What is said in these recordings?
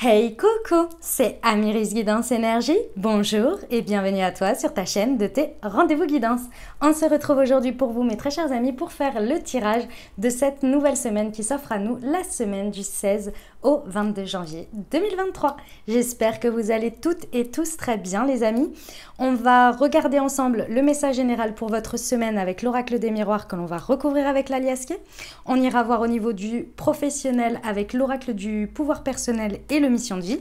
Hey coucou, c'est Amiris Guidance Énergie. Bonjour et bienvenue à toi sur ta chaîne de tes rendez-vous guidance. On se retrouve aujourd'hui pour vous, mes très chers amis, pour faire le tirage de cette nouvelle semaine qui s'offre à nous, la semaine du 16 au 22 janvier 2023. J'espère que vous allez toutes et tous très bien, les amis. On va regarder ensemble le message général pour votre semaine avec l'oracle des miroirs que l'on va recouvrir avec l'aliasqué. On ira voir au niveau du professionnel avec l'oracle du pouvoir personnel et le mission de vie.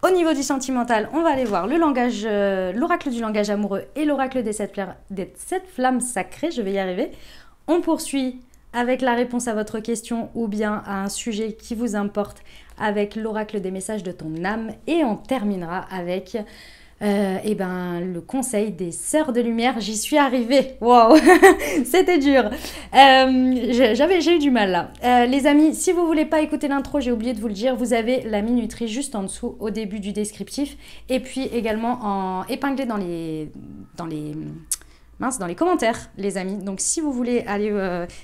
Au niveau du sentimental, on va aller voir le langage, l'oracle du langage amoureux et l'oracle des sept flammes sacrées. Je vais y arriver. On poursuit avec la réponse à votre question ou bien à un sujet qui vous importe avec l'oracle des messages de ton âme. Et on terminera avec le conseil des sœurs de lumière. J'y suis arrivée. Wow, c'était dur. J'ai eu du mal là. Les amis, si vous voulez pas écouter l'intro, j'ai oublié de vous le dire, vous avez la minuterie juste en dessous au début du descriptif et puis également épinglé dans les commentaires, les amis. Donc, si vous voulez aller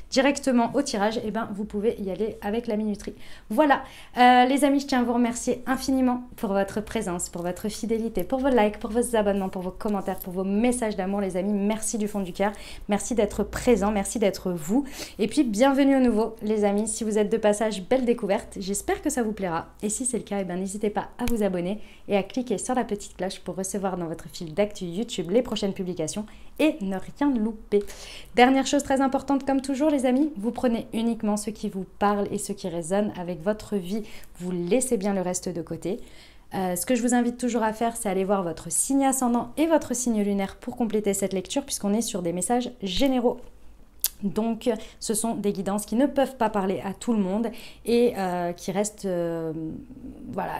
directement au tirage, vous pouvez y aller avec la minuterie. Voilà, les amis, je tiens à vous remercier infiniment pour votre présence, pour votre fidélité, pour vos likes, pour vos abonnements, pour vos commentaires, pour vos messages d'amour, les amis. Merci du fond du cœur. Merci d'être présent, merci d'être vous. Et puis, bienvenue au nouveau, les amis. Si vous êtes de passage, belle découverte. J'espère que ça vous plaira. Et si c'est le cas, n'hésitez pas à vous abonner et à cliquer sur la petite cloche pour recevoir dans votre fil d'actu YouTube les prochaines publications et ne rien louper. Dernière chose très importante, comme toujours les amis, vous prenez uniquement ce qui vous parle et ce qui résonne avec votre vie. Vous laissez bien le reste de côté. Ce que je vous invite toujours à faire, c'est aller voir votre signe ascendant et votre signe lunaire pour compléter cette lecture puisqu'on est sur des messages généraux. Donc, ce sont des guidances qui ne peuvent pas parler à tout le monde et qui restent, voilà,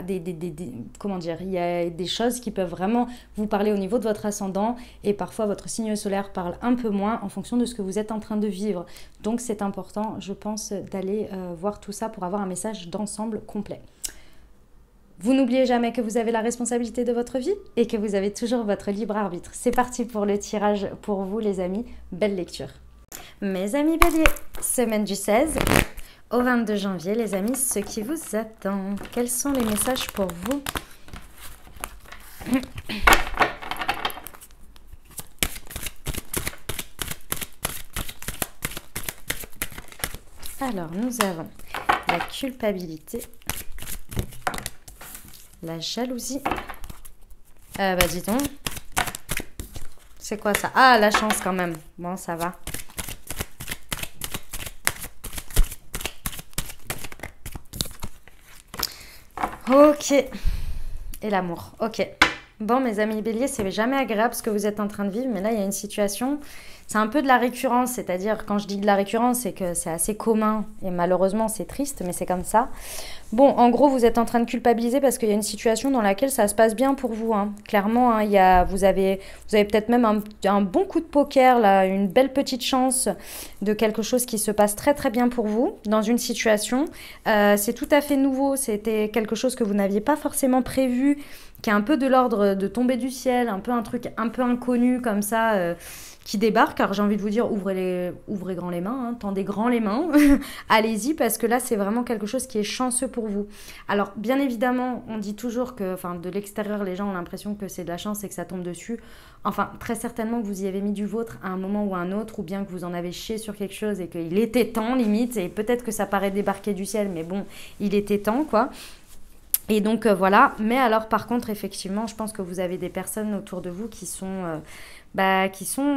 comment dire, il y a des choses qui peuvent vraiment vous parler au niveau de votre ascendant et parfois votre signe solaire parle un peu moins en fonction de ce que vous êtes en train de vivre. Donc, c'est important, je pense, d'aller voir tout ça pour avoir un message d'ensemble complet. Vous n'oubliez jamais que vous avez la responsabilité de votre vie et que vous avez toujours votre libre arbitre. C'est parti pour le tirage pour vous, les amis. Belle lecture. Mes amis béliers, semaine du 16 au 22 janvier, les amis, ce qui vous attend. Quels sont les messages pour vous? Alors, nous avons la culpabilité, la jalousie. Dis donc. C'est quoi ça? Ah, la chance quand même. Bon, ça va. Ok. Et l'amour. Ok. Bon, mes amis béliers, c'est jamais agréable ce que vous êtes en train de vivre, mais là, il y a une situation, c'est un peu de la récurrence, c'est-à-dire, quand je dis de la récurrence, c'est que c'est assez commun, et malheureusement, c'est triste, mais c'est comme ça. Bon, en gros, vous êtes en train de culpabiliser parce qu'il y a une situation dans laquelle ça se passe bien pour vous, hein. Clairement, hein, vous avez peut-être même un bon coup de poker, là, une belle petite chance de quelque chose qui se passe très très bien pour vous dans une situation. C'est tout à fait nouveau, c'était quelque chose que vous n'aviez pas forcément prévu, qui est un peu de l'ordre de tomber du ciel, un peu un truc un peu inconnu comme ça, qui débarque. Alors j'ai envie de vous dire, ouvrez grand les mains, hein, tendez grand les mains, allez-y, parce que là c'est vraiment quelque chose qui est chanceux pour vous. Alors bien évidemment, on dit toujours que, enfin de l'extérieur, les gens ont l'impression que c'est de la chance et que ça tombe dessus. Enfin, très certainement que vous y avez mis du vôtre à un moment ou à un autre, ou bien que vous en avez chié sur quelque chose et qu'il était temps, limite, et peut-être que ça paraît débarquer du ciel, mais bon, il était temps, quoi. Et donc voilà, mais alors par contre effectivement je pense que vous avez des personnes autour de vous qui sont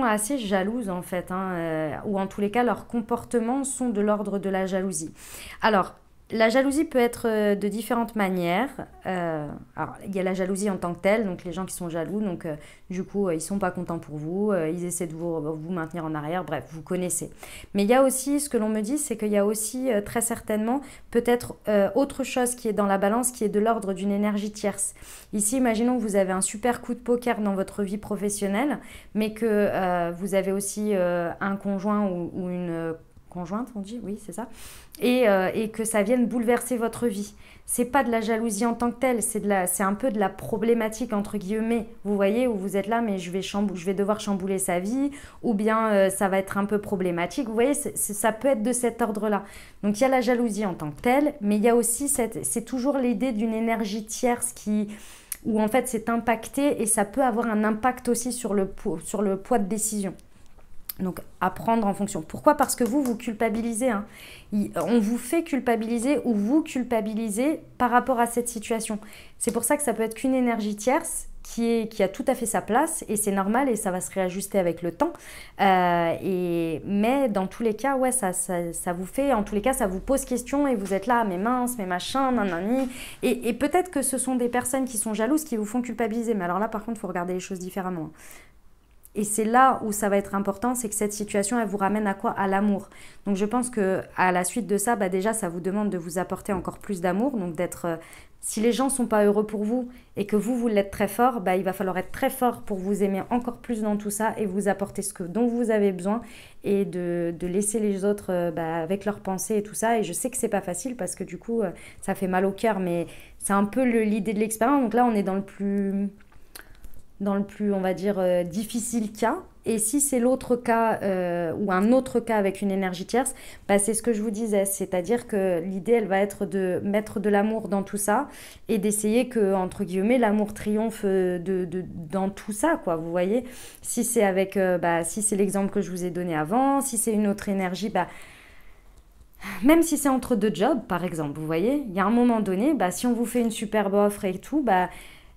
assez jalouses en fait, hein, ou en tous les cas leurs comportements sont de l'ordre de la jalousie. Alors la jalousie peut être de différentes manières. Alors, il y a la jalousie en tant que telle, donc les gens qui sont jaloux, donc du coup, ils sont pas contents pour vous, ils essaient de vous maintenir en arrière, bref, vous connaissez. Mais il y a aussi, ce que l'on me dit, c'est qu'il y a aussi très certainement peut-être autre chose qui est dans la balance, qui est de l'ordre d'une énergie tierce. Ici, imaginons que vous avez un super coup de poker dans votre vie professionnelle, mais que vous avez aussi un conjoint ou une conjointe, on dit, oui, c'est ça, et que ça vienne bouleverser votre vie. C'est pas de la jalousie en tant que telle, c'est un peu de la problématique entre guillemets, vous voyez, où vous êtes là, mais je vais devoir chambouler sa vie, ou bien ça va être un peu problématique, vous voyez, ça peut être de cet ordre-là. Donc il y a la jalousie en tant que telle, mais il y a aussi c'est toujours l'idée d'une énergie tierce où en fait c'est impacté, et ça peut avoir un impact aussi sur le poids de décision. Donc, à prendre en fonction. Pourquoi? Parce que vous culpabilisez. Hein. On vous fait culpabiliser, ou vous culpabilisez par rapport à cette situation. C'est pour ça que ça peut être qu'une énergie tierce qui a tout à fait sa place, et c'est normal, et ça va se réajuster avec le temps. Mais dans tous les cas, ouais, ça vous fait, en tous les cas, ça vous pose question, et vous êtes là, mais mince, mais machin, nanani. Et peut-être que ce sont des personnes qui sont jalouses qui vous font culpabiliser. Mais alors là, par contre, il faut regarder les choses différemment. Et c'est là où ça va être important, c'est que cette situation, elle vous ramène à quoi? À l'amour. Donc je pense que à la suite de ça, déjà, ça vous demande de vous apporter encore plus d'amour. Donc si les gens sont pas heureux pour vous, et que vous l'êtes très fort, il va falloir être très fort pour vous aimer encore plus dans tout ça, et vous apporter dont vous avez besoin, et de laisser les autres avec leurs pensées et tout ça. Et je sais que c'est pas facile, parce que du coup, ça fait mal au cœur, mais c'est un peu l'idée de l'expérience. Donc là, on est dans le plus, on va dire, difficile cas. Et si c'est l'autre cas, ou un autre cas avec une énergie tierce, c'est ce que je vous disais. C'est-à-dire que l'idée, elle va être de mettre de l'amour dans tout ça, et d'essayer que, entre guillemets, l'amour triomphe dans tout ça, quoi. Vous voyez? Si c'est si c'est l'exemple que je vous ai donné avant, si c'est une autre énergie, même si c'est entre deux jobs, par exemple, vous voyez, il y a un moment donné, si on vous fait une superbe offre et tout,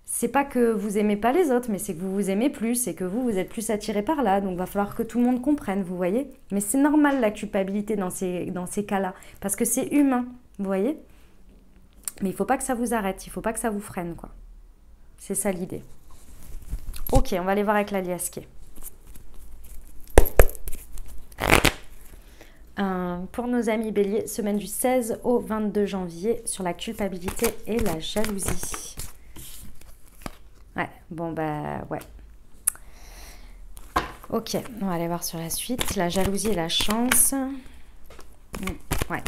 c'est pas que vous aimez pas les autres, mais c'est que vous vous aimez plus, et que vous êtes plus attiré par là. Donc, il va falloir que tout le monde comprenne, vous voyez. Mais c'est normal, la culpabilité dans ces cas-là, parce que c'est humain, vous voyez. Mais il faut pas que ça vous arrête, il faut pas que ça vous freine, quoi. C'est ça l'idée. Ok, on va aller voir avec la liasquée. Pour nos amis béliers, semaine du 16 au 22 janvier, sur la culpabilité et la jalousie. Ouais, ouais. Ok, on va aller voir sur la suite. La jalousie et la chance. Ouais.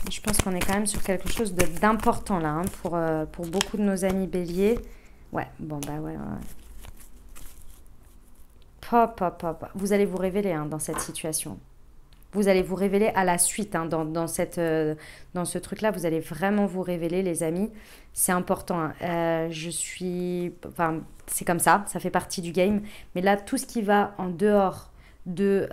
Je pense qu'on est quand même sur quelque chose d'important là, hein, pour beaucoup de nos amis béliers. Ouais, ouais. Hop. Vous allez vous révéler, hein, dans cette situation. Vous allez vous révéler à la suite, hein, dans ce truc-là. Vous allez vraiment vous révéler, les amis. C'est important. Hein. C'est comme ça fait partie du game. Mais là, tout ce qui va en dehors du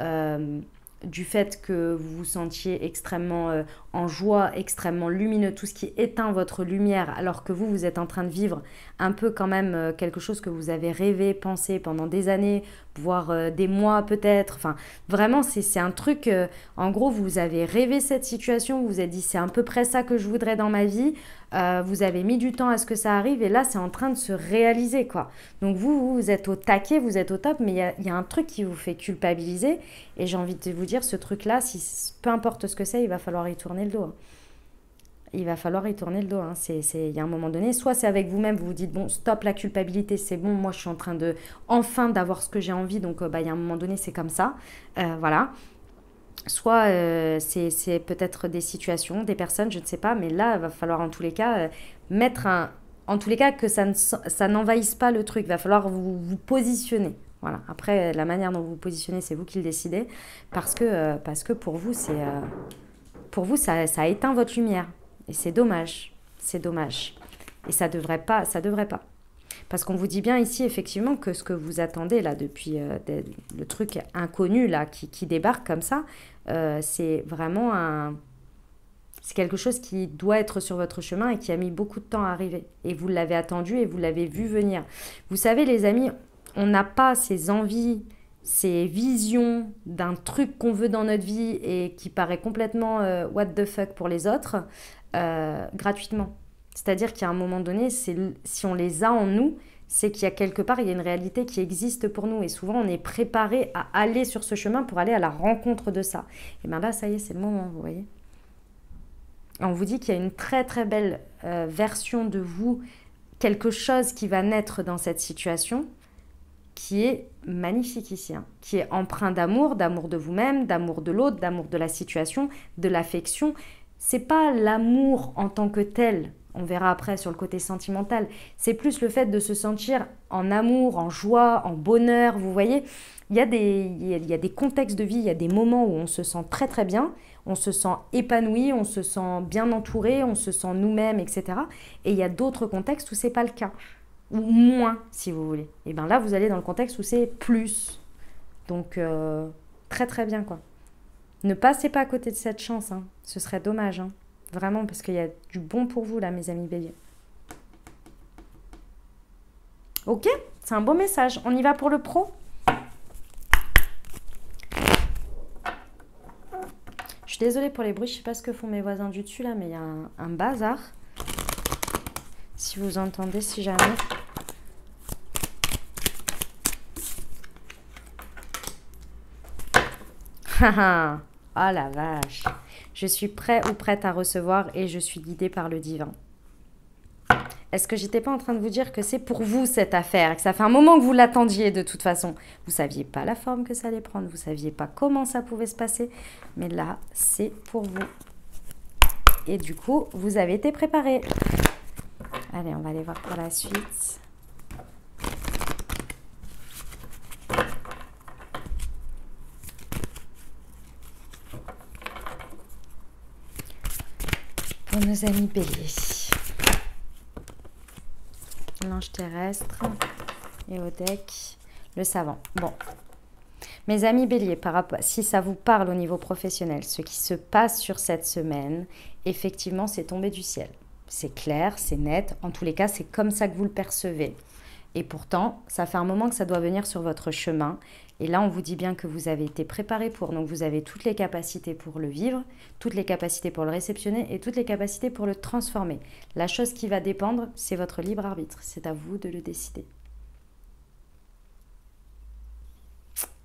fait que vous vous sentiez extrêmement en joie, extrêmement lumineux, tout ce qui éteint votre lumière, alors que vous êtes en train de vivre un peu quand même quelque chose que vous avez rêvé, pensé pendant des années, voire des mois peut-être. Enfin, vraiment, c'est un truc, en gros, vous avez rêvé cette situation, vous vous êtes dit, c'est à peu près ça que je voudrais dans ma vie. Vous avez mis du temps à ce que ça arrive, et là, c'est en train de se réaliser, quoi. Donc vous êtes au taquet, vous êtes au top, mais il y a un truc qui vous fait culpabiliser, et j'ai envie de vous dire, ce truc-là, peu importe ce que c'est, il va falloir y tourner le dos. Hein. Il va falloir y tourner le dos. Hein. Il y a un moment donné, soit c'est avec vous-même, vous vous dites, bon, stop la culpabilité, c'est bon, moi je suis en train enfin d'avoir ce que j'ai envie, donc il y a un moment donné, c'est comme ça. Voilà. Soit c'est peut-être des situations, des personnes, je ne sais pas, mais là, il va falloir en tous les cas en tous les cas, que ça n'envahisse pas le truc. Il va falloir vous positionner. Voilà. Après, la manière dont vous vous positionnez, c'est vous qui le décidez, parce que pour vous, ça a éteint votre lumière. Et c'est dommage. C'est dommage. Et ça devrait pas. Parce qu'on vous dit bien ici, effectivement, que ce que vous attendez là depuis le truc inconnu là qui débarque comme ça, c'est vraiment c'est quelque chose qui doit être sur votre chemin, et qui a mis beaucoup de temps à arriver. Et vous l'avez attendu, et vous l'avez vu venir. Vous savez, les amis, on n'a pas ces envies, ces visions d'un truc qu'on veut dans notre vie, et qui paraît complètement what the fuck pour les autres, gratuitement. C'est-à-dire qu'à un moment donné, si on les a en nous, c'est qu'il y a quelque part, il y a une réalité qui existe pour nous. Et souvent, on est préparé à aller sur ce chemin pour aller à la rencontre de ça. Et bien là, ça y est, c'est le moment, vous voyez. On vous dit qu'il y a une très très belle version de vous, quelque chose qui va naître dans cette situation, qui est magnifique ici, hein, qui est empreint d'amour, d'amour de vous-même, d'amour de l'autre, d'amour de la situation, de l'affection. C'est pas l'amour en tant que tel, on verra après sur le côté sentimental, c'est plus le fait de se sentir en amour, en joie, en bonheur, vous voyez. Il y a des contextes de vie, il y a des moments où on se sent très très bien, on se sent épanoui, on se sent bien entouré, on se sent nous-mêmes, etc. Et il y a d'autres contextes où c'est pas le cas, ou moins si vous voulez. Et bien là, vous allez dans le contexte où c'est plus. Donc très très bien quoi. Ne passez pas à côté de cette chance, hein. Ce serait dommage, hein. Vraiment, parce qu'il y a du bon pour vous là, mes amis béliers. Ok, c'est un beau message. On y va pour le pro? Je suis désolée pour les bruits, je sais pas ce que font mes voisins du dessus là, mais il y a un bazar. Si vous entendez, si jamais. Haha, oh la vache. Je suis prêt ou prête à recevoir et je suis guidée par le divin. Est-ce que j'étais pas en train de vous dire que c'est pour vous cette affaire, que ça fait un moment que vous l'attendiez de toute façon. Vous saviez pas la forme que ça allait prendre, vous saviez pas comment ça pouvait se passer, mais là, c'est pour vous. Et du coup, vous avez été préparés. Allez, on va aller voir pour la suite. Pour nos amis béliers. L'ange terrestre et au deck, le savant. Bon, mes amis béliers, par rapport, si ça vous parle au niveau professionnel, ce qui se passe sur cette semaine, effectivement, c'est tombé du ciel. C'est clair, c'est net. En tous les cas, c'est comme ça que vous le percevez. Et pourtant, ça fait un moment que ça doit venir sur votre chemin. Et là, on vous dit bien que vous avez été préparé pour. Donc, vous avez toutes les capacités pour le vivre, toutes les capacités pour le réceptionner et toutes les capacités pour le transformer. La chose qui va dépendre, c'est votre libre arbitre. C'est à vous de le décider.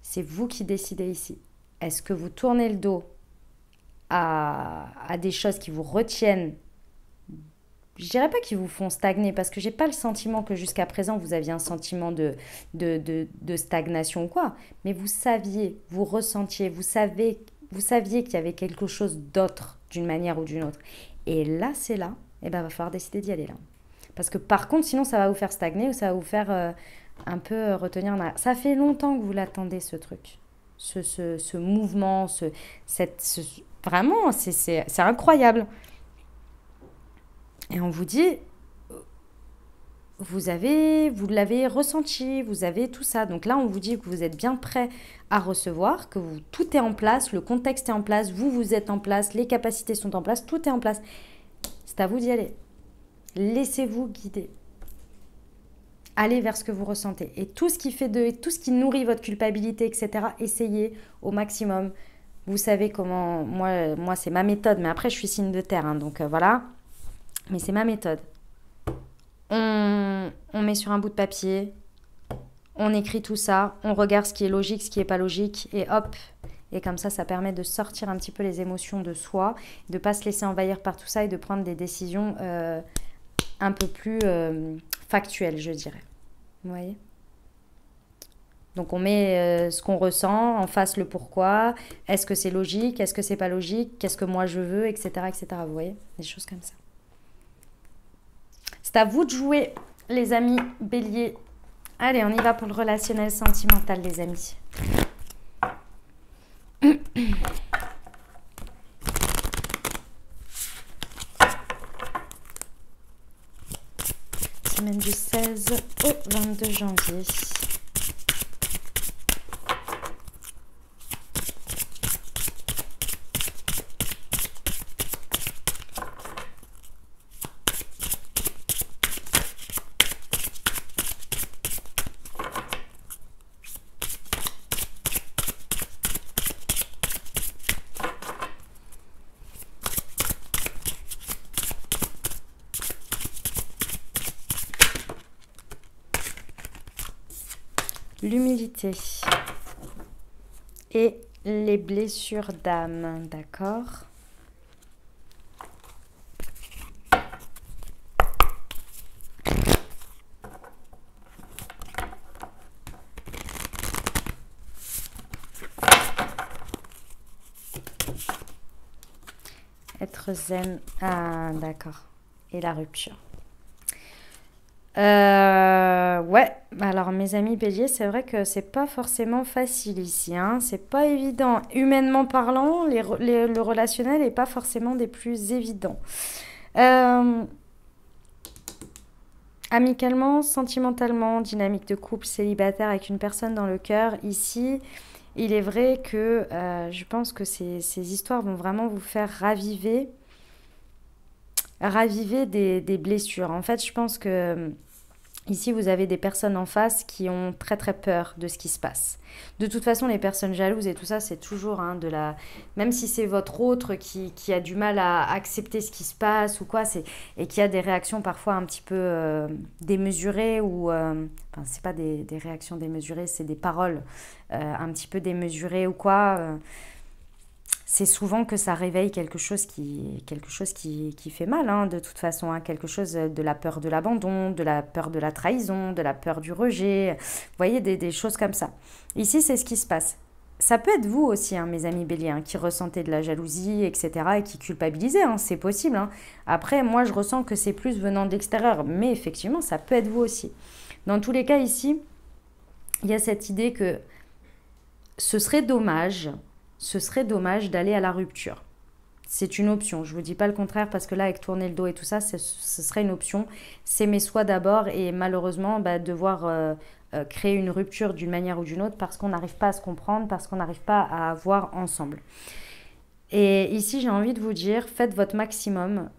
C'est vous qui décidez ici. Est-ce que vous tournez le dos à des choses qui vous retiennent? Je dirais pas qu'ils vous font stagner, parce que j'ai pas le sentiment que jusqu'à présent vous aviez un sentiment de stagnation ou quoi. Mais vous saviez, vous ressentiez, vous saviez qu'il y avait quelque chose d'autre d'une manière ou d'une autre. Et là, c'est là, et ben va falloir décider d'y aller là. Parce que par contre, sinon ça va vous faire stagner ou ça va vous faire un peu retenir en arrière. Ça fait longtemps que vous l'attendez ce truc, ce mouvement, vraiment, c'est incroyable. Et on vous dit, vous l'avez ressenti, vous avez tout ça. Donc là, on vous dit que vous êtes bien prêt à recevoir, que tout est en place, le contexte est en place, vous êtes en place, les capacités sont en place, tout est en place. C'est à vous d'y aller. Laissez-vous guider. Allez vers ce que vous ressentez. Et tout ce qui nourrit votre culpabilité, etc., essayez au maximum. Vous savez comment, moi c'est ma méthode, mais après je suis signe de terre, hein, donc voilà. Mais c'est ma méthode. On met sur un bout de papier, on écrit tout ça, on regarde ce qui est logique, ce qui n'est pas logique, et hop. Et comme ça permet de sortir un petit peu les émotions de soi, de ne pas se laisser envahir par tout ça et de prendre des décisions un peu plus factuelles, je dirais. Vous voyez ? Donc on met ce qu'on ressent, en face le pourquoi, est-ce que c'est logique, est-ce que c'est pas logique, qu'est-ce que moi je veux, etc., etc. Vous voyez ? Des choses comme ça. C'est à vous de jouer, les amis béliers. Allez, on y va pour le relationnel sentimental, les amis. Semaine du 16 au 22 janvier. L'humilité et les blessures d'âme, d'accord ? être zen. Ah, d'accord. Et la rupture. Ouais, alors mes amis béliers, c'est vrai que c'est pas forcément facile ici, hein. C'est pas évident. Humainement parlant, le relationnel est pas forcément des plus évidents. Euh, Amicalement, sentimentalement, dynamique de couple, célibataire avec une personne dans le cœur, ici, il est vrai que je pense que ces histoires vont vraiment vous faire raviver des blessures. En fait, je pense que ici, vous avez des personnes en face qui ont très très peur de ce qui se passe. De toute façon, les personnes jalouses et tout ça, c'est toujours hein, de la... Même si c'est votre autre qui a du mal à accepter ce qui se passe ou quoi, et qui a des réactions parfois un petit peu démesurées ou... Enfin, c'est pas des réactions démesurées, c'est des paroles un petit peu démesurées ou quoi. C'est souvent que ça réveille quelque chose qui fait mal, hein, de toute façon. Hein, quelque chose de la peur de l'abandon, de la peur de la trahison, de la peur du rejet. Vous voyez, des choses comme ça. Ici, c'est ce qui se passe. Ça peut être vous aussi, hein, mes amis béliers, hein, qui ressentez de la jalousie, etc. et qui culpabilisez, hein, c'est possible. Hein. Après, moi, je ressens que c'est plus venant de l'extérieur. Mais effectivement, ça peut être vous aussi. Dans tous les cas, ici, il y a cette idée que ce serait dommage d'aller à la rupture. C'est une option, je ne vous dis pas le contraire parce que là, avec tourner le dos et tout ça, ce serait une option. S'aimer soi d'abord et malheureusement, devoir créer une rupture d'une manière ou d'une autre parce qu'on n'arrive pas à se comprendre, parce qu'on n'arrive pas à avoir ensemble. Et ici, j'ai envie de vous dire, faites votre maximum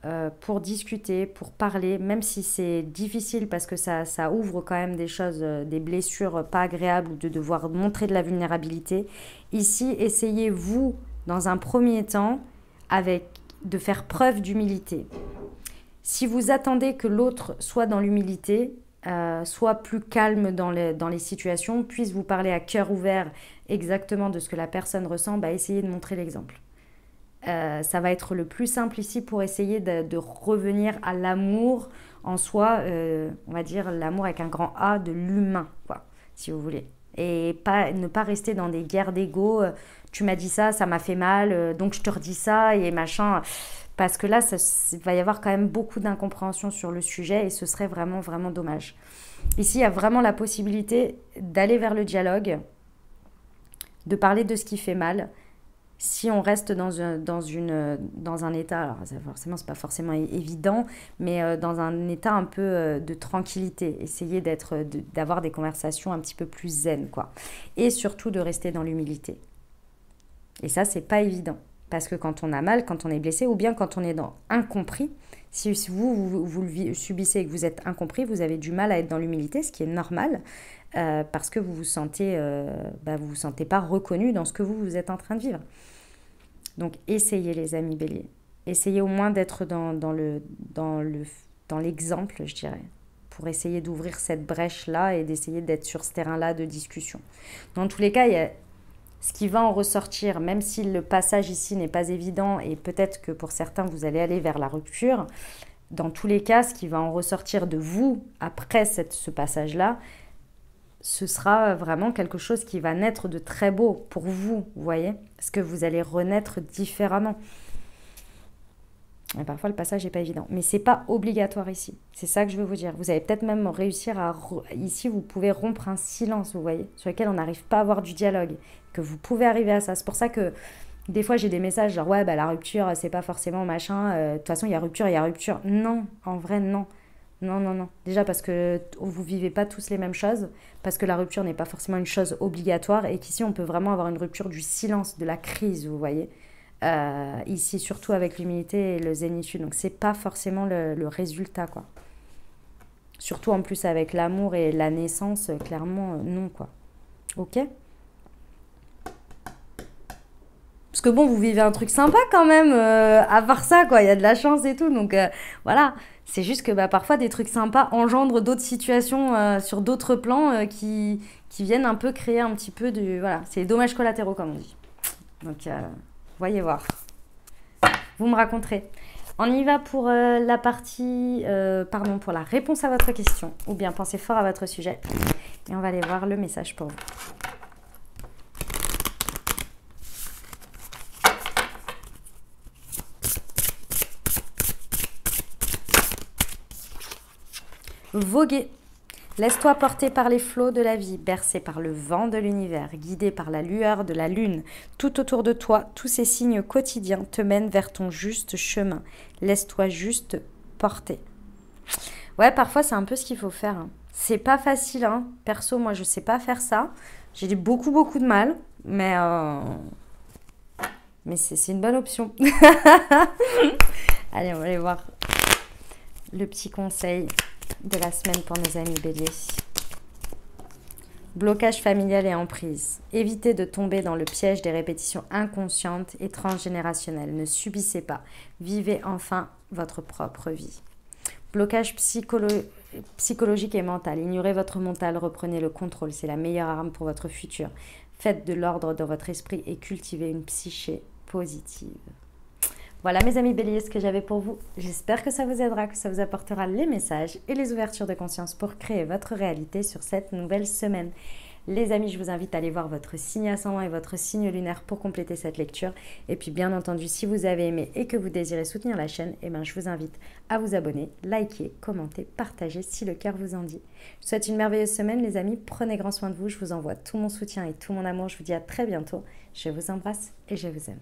pour discuter, pour parler, même si c'est difficile parce que ça ouvre quand même des choses, des blessures pas agréables, de devoir montrer de la vulnérabilité. Ici, essayez, vous, dans un premier temps, de faire preuve d'humilité. Si vous attendez que l'autre soit dans l'humilité, soit plus calme dans les situations, puisse vous parler à cœur ouvert exactement de ce que la personne ressent, essayez de montrer l'exemple. Ça va être le plus simple ici pour essayer de revenir à l'amour en soi, on va dire l'amour avec un grand A de l'humain, quoi, si vous voulez. Et ne pas rester dans des guerres d'ego, tu m'as dit ça, ça m'a fait mal, donc je te redis ça et machin. Parce que là, il va y avoir quand même beaucoup d'incompréhension sur le sujet et ce serait vraiment, vraiment dommage. Ici, il y a vraiment la possibilité d'aller vers le dialogue, de parler de ce qui fait mal. Si on reste dans un état, alors forcément c'est pas forcément évident, mais dans un état un peu de tranquillité, essayer d'avoir des conversations un petit peu plus zen, quoi. Et surtout de rester dans l'humilité. Et ça, c'est pas évident. Parce que quand on a mal, quand on est blessé, ou bien quand on est dans incompris, si vous le subissez et que vous êtes incompris, vous avez du mal à être dans l'humilité, ce qui est normal, parce que vous vous sentez pas reconnu dans ce que vous êtes en train de vivre. Donc essayez les amis béliers, essayez au moins d'être dans l'exemple, je dirais, pour essayer d'ouvrir cette brèche-là et d'essayer d'être sur ce terrain-là de discussion. Dans tous les cas, il y a ce qui va en ressortir, même si le passage ici n'est pas évident et peut-être que pour certains vous allez aller vers la rupture, dans tous les cas, ce qui va en ressortir de vous après ce passage-là, ce sera vraiment quelque chose qui va naître de très beau pour vous, vous voyez, parce que vous allez renaître différemment. Et parfois, le passage n'est pas évident, mais ce n'est pas obligatoire ici. C'est ça que je veux vous dire. Vous allez peut-être même réussir ici, vous pouvez rompre un silence, vous voyez, sur lequel on n'arrive pas à avoir du dialogue, que vous pouvez arriver à ça. C'est pour ça que des fois, j'ai des messages genre « Ouais, la rupture, c'est pas forcément machin. De toute façon, il y a rupture, il y a rupture. » Non, en vrai, non. Non. Déjà parce que vous vivez pas tous les mêmes choses, parce que la rupture n'est pas forcément une chose obligatoire et qu'ici on peut vraiment avoir une rupture du silence, de la crise, vous voyez. Ici, surtout avec l'humilité et le zénitude, donc c'est pas forcément le résultat, quoi. Surtout en plus avec l'amour et la naissance, clairement non, quoi. Ok ? Parce que bon, vous vivez un truc sympa quand même, à part ça, quoi, il y a de la chance et tout, donc voilà. C'est juste que parfois des trucs sympas engendrent d'autres situations sur d'autres plans qui viennent un peu créer un petit peu de... Voilà, c'est les dommages collatéraux comme on dit. Donc, voyez voir. Vous me raconterez. On y va pour la partie... pour la réponse à votre question. Ou bien pensez fort à votre sujet. Et on va aller voir le message pour vous. Voguer. Laisse-toi porter par les flots de la vie, bercé par le vent de l'univers, guidé par la lueur de la lune. Tout autour de toi, tous ces signes quotidiens te mènent vers ton juste chemin. Laisse-toi juste porter. Ouais, parfois c'est un peu ce qu'il faut faire, hein. C'est pas facile, hein. Perso, moi je sais pas faire ça. J'ai eu beaucoup beaucoup de mal, mais c'est une bonne option. Allez, on va aller voir le petit conseil de la semaine pour nos amis béliers. Blocage familial et emprise. Évitez de tomber dans le piège des répétitions inconscientes et transgénérationnelles. Ne subissez pas. Vivez enfin votre propre vie. Blocage psychologique et mental. Ignorez votre mental, reprenez le contrôle. C'est la meilleure arme pour votre futur. Faites de l'ordre dans votre esprit et cultivez une psyché positive. Voilà mes amis béliers, ce que j'avais pour vous. J'espère que ça vous aidera, que ça vous apportera les messages et les ouvertures de conscience pour créer votre réalité sur cette nouvelle semaine. Les amis, je vous invite à aller voir votre signe ascendant et votre signe lunaire pour compléter cette lecture. Et puis bien entendu, si vous avez aimé et que vous désirez soutenir la chaîne, je vous invite à vous abonner, liker, commenter, partager si le cœur vous en dit. Je vous souhaite une merveilleuse semaine les amis, prenez grand soin de vous, je vous envoie tout mon soutien et tout mon amour. Je vous dis à très bientôt, je vous embrasse et je vous aime.